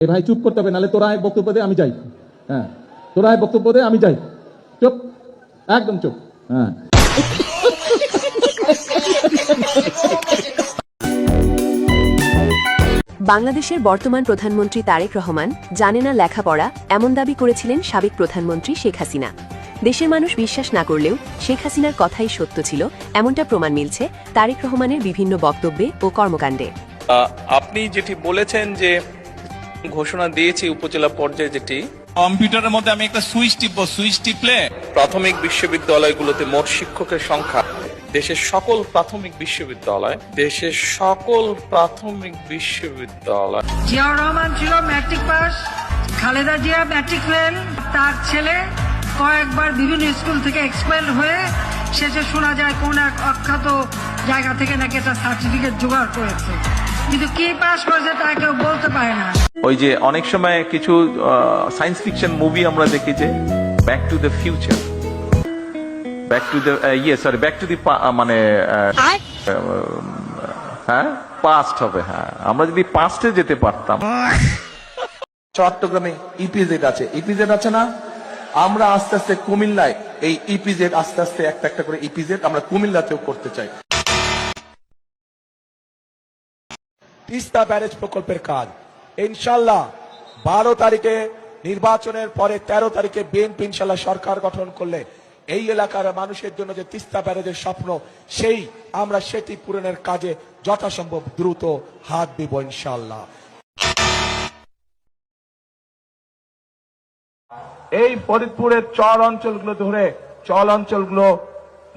এ ভাই চুপ করতে হবে, নাহলে তোরা এক বক্তব্য দে আমি যাই। হ্যাঁ, তোরা এক বক্তব্য দে আমি যাই। চুপ, একদম চুপ। হ্যাঁ, বাংলাদেশের বর্তমান প্রধানমন্ত্রী তারেক রহমান জানে না লেখাপড়া, এমন দাবি করেছিলেন সাবেক প্রধানমন্ত্রী শেখ হাসিনা। দেশের মানুষ বিশ্বাস না করলেও শেখ হাসিনার কথাই সত্য ছিল, এমনটা প্রমাণ মিলছে তারেক রহমানের বিভিন্ন বক্তব্যে ও কর্মকাণ্ডে। আপনি যেটি বলেছেন যে ঘোষণা দিয়েছি উপজেলা পর্যায়ে, যেটি কম্পিউটারের মধ্যে আমি একটা সুইচ টিপবো, সুইচ টিপলে প্রাথমিক বিশ্ববিদ্যালয়গুলোতে মোট শিক্ষকের সংখ্যা দেশের সকল প্রাথমিক বিশ্ববিদ্যালয় জিয়াউর রহমান ছিল matric pass, Khaleda Zia matric fail, তার ছেলে কয়েকবার বিভিন্ন স্কুল থেকে এক্সপেল হয়ে শেষে শোনা যায় কোন এক অখ্যাত জায়গা থেকে নাকি একটা সার্টিফিকেট জোগাড় করেছে, কিন্তু কি পাস করেছে তা কেউ বলতে পারে না। ওই যে অনেক সময় কিছু সায়েন্স ফিকশন মুভি আমরা দেখি যে back to the future, back to the back to the মানে হ্যাঁ পাস্ট হবে। হ্যাঁ, আমরা যদি পাস্টে যেতে পারতাম। চট্টগ্রামে ইপিজেড আছে, ইপিজেড আছে না? আমরা আস্তে আস্তে কুমিল্লায় এই ইপিজেড আস্তে আস্তে একটা একটা করে ইপিজেড আমরা কুমিল্লাতেও করতে চাই। তিস্তা ব্যারেজ প্রকল্পের কাজ ইনশাল্লাহ 12 তারিখে নির্বাচনের পরে 13 তারিখে বিএনপি ইনশাল্লাহ সরকার গঠন করলে এই এলাকার মানুষের জন্য যে তিস্তা ব্যারেজের স্বপ্ন, সেই আমরা সেটি পূরণের কাজে যথাসম্ভব দ্রুত হাত দিব ইনশাল্লাহ। এই ফরিদপুরের চর অঞ্চলগুলো ধরে চল অঞ্চলগুলো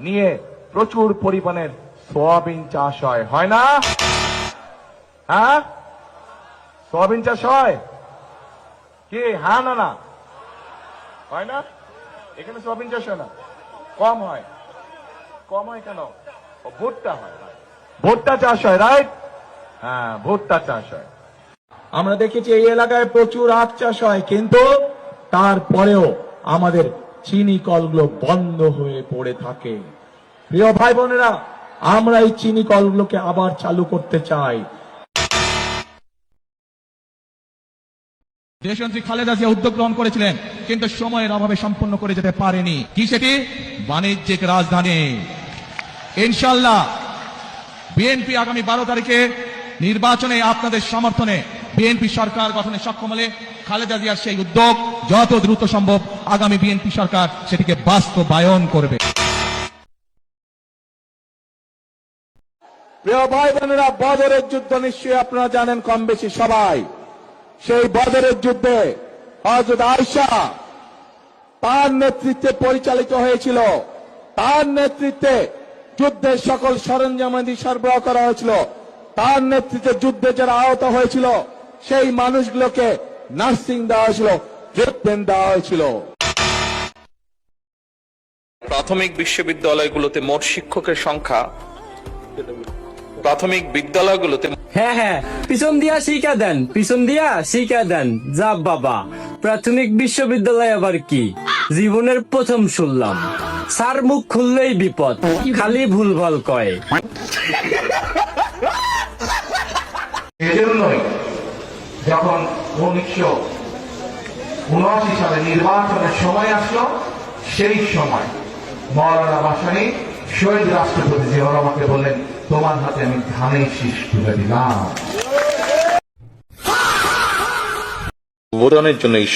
নিয়ে প্রচুর পরিমাণের সোয়াবিন চাষ হয় না? হ্যাঁ, সোয়াবিন চাষ হয় কি? হ্যাঁ না না হয় না? এখানে সোয়াবিন চাষ হয় না, কম হয়। কম হয় কেন? ভুট্টা হয়, ভুট্টা চাষ হয়, রাইট? হ্যাঁ, ভুট্টা চাষ হয়। আমরা দেখেছি এই এলাকায় প্রচুর আখ চাষ হয়, কিন্তু তারপরেও আমাদের চিনি কলগুলো বন্ধ হয়ে পড়ে থাকে। প্রিয় ভাই বোনেরা, আমরা এই চিনি কলগুলোকে আবার চালু করতে চাই। দেশনেত্রী খালেদা জিয়া উদ্যোগ গ্রহণ করেছিলেন, কিন্তু সময়ের অভাবে সম্পন্ন করে যেতে পারেনি। কি সেটি? বাণিজ্যিক রাজধানী। ইনশাল্লাহ বিএনপি আগামী 12 তারিখে নির্বাচনে আপনাদের সমর্থনে বিএনপি সরকার গঠনে সক্ষম হলে খালেদা জিয়ার সেই উদ্যোগ যত দ্রুত সম্ভব আগামী বিএনপি সরকার সেটিকে বাস্তবায়ন করবে। প্রিয় ভাই বোনেরা, বদরের যুদ্ধ নিশ্চয়ই আপনারা জানেন কম বেশি সবাই। সেই বদরের যুদ্ধে হযরত আয়েশা তার নেতৃত্বে পরিচালিত হয়েছিল, তার নেতৃত্বে যুদ্ধের সকল সরঞ্জামাদি সরবরাহ করা হয়েছিল, তার নেতৃত্বে যুদ্ধে যারা আহত হয়েছিল সেই মানুষগুলোকে নার্সিং দেওয়া হয়েছিল, ট্রিটমেন্ট দেওয়া হয়েছিল। প্রাথমিক বিশ্ববিদ্যালয়গুলোতে মোট শিক্ষকের সংখ্যা প্রাথমিক বিদ্যালয়গুলোতে হ্যাঁ, পিছন দিয়া শিখা দেন যা বাবা। প্রাথমিক বিশ্ববিদ্যালয় আবার কি? জীবনের প্রথম শুনলাম। স্যার মুখ খুললেই বিপদ, খালি ভুলভাল কয়। এজন্যই যখন 1979 সালে নির্বাচনের সময় আসলো, সেই সময় মওলানা ভাসানী শহীদ রাষ্ট্রপতি জিয়াউর রহমানকে বললেন, তোমার হাতে আমি ধানের শীষ তুলে দিলাম। অবদানের জন্য এই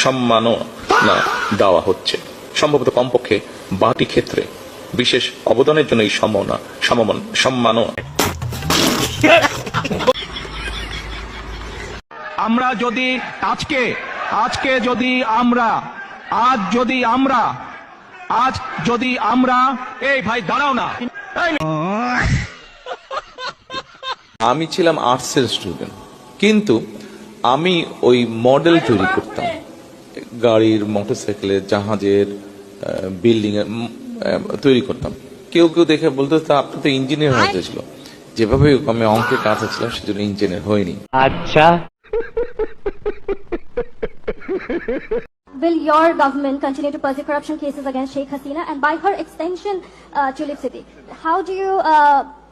সম্মাননা দেওয়া হচ্ছে। সম্ভবত কমপক্ষে 12টি ক্ষেত্রে বিশেষ অবদানের জন্য এই সম্মাননা। আমরা যদি আজকে যদি আমরা এই ভাই দাঁড়াও না, আমি ছিলাম আর্টসের স্টুডেন্ট, কিন্তু আমি ওই মডেল তৈরি করতাম, গাড়ির, মোটরসাইকেলের, জাহাজের, বিল্ডিং এর তৈরি করতাম। কেউ দেখে বলতো, তা আপনি তো ইঞ্জিনিয়ার হতে ছিল। যেভাবে আমি অঙ্কের কাছে ছিলাম সেজন্য ইঞ্জিনিয়ার হয়নি। আচ্ছা, Will your government continue to pursue corruption cases against Sheikh Hasina and by her extension Tulip City? How do you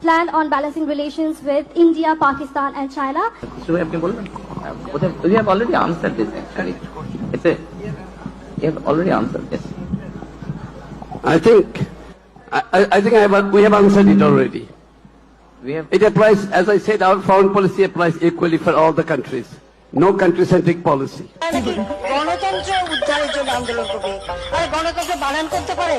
plan on balancing relations with India, Pakistan, and China. আপনি বলবেন we have already answered this actually. You have already answered this. I think we have answered it already. We have It applies, as I said, our foreign policy applies equally for all the countries. No country-centric policy. গণতন্ত্র উদ্ধারের জন্য আন্দোলন করবে আর গণতন্ত্র বানান করতে পারে